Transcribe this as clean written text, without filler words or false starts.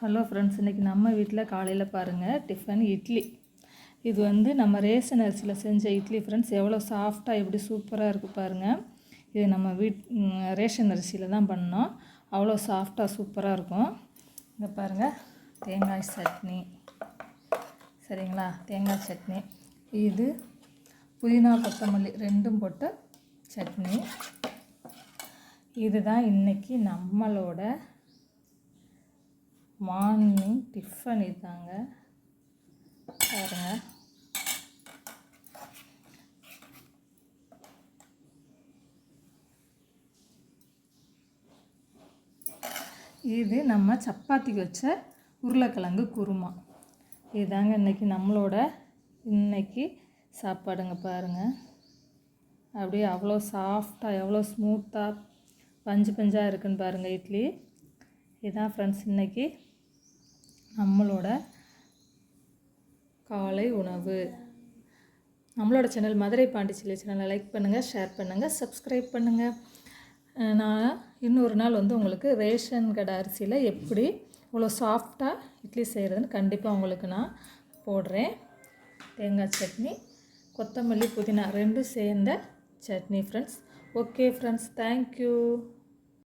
Hello friends, இன்றைக்கி நம்ம வீட்டில் காலையில் பாருங்கள் டிஃபன் இட்லி. இது வந்து நம்ம ரேஷன் அரிசியில் செஞ்ச இட்லி ஃப்ரெண்ட்ஸ். எவ்வளோ சாஃப்டாக எப்படி சூப்பராக இருக்குது பாருங்கள். இது நம்ம ரேஷன் அரிசியில் தான் பண்ணோம். அவ்வளோ சாஃப்டாக சூப்பராக இருக்கும். இங்கே பாருங்கள், தேங்காய் சட்னி, சரிங்களா? தேங்காய் சட்னி, இது புதினா கொத்தமல்லி ரெண்டும் போட்ட சட்னி. இதுதான் இன்றைக்கி நம்மளோட மார்னிங் டிஃபன். இதுதாங்க பாருங்கள். இது நம்ம சப்பாத்திக்கு வச்ச உருளைக்கிழங்கு குருமா. இதுதாங்க இன்றைக்கி நம்மளோட சாப்பாடுங்க. பாருங்கள், அப்படியே அவ்வளோ சாஃப்டாக எவ்வளோ ஸ்மூத்தாக பஞ்சு பஞ்சாக இருக்குன்னு பாருங்கள் இட்லி. இதுதான் ஃப்ரெண்ட்ஸ் இன்றைக்கி நம்மளோட காலை உணவு. நம்மளோட சேனல் மதுரை பாண்டிச்சேரி சேனலை லைக் பண்ணுங்கள், ஷேர் பண்ணுங்கள், சப்ஸ்கிரைப் பண்ணுங்கள். நான் இன்னொரு நாள் வந்து உங்களுக்கு ரேஷன் கடை அரிசியில் எப்படி இவ்வளோ சாஃப்டாக இட்லி செய்கிறதுன்னு கண்டிப்பாக உங்களுக்கு நான் போடுறேன். தேங்காய் சட்னி, கொத்தமல்லி, புதினா ரெண்டும் சேர்ந்த chutney friends. Okay friends, thank you.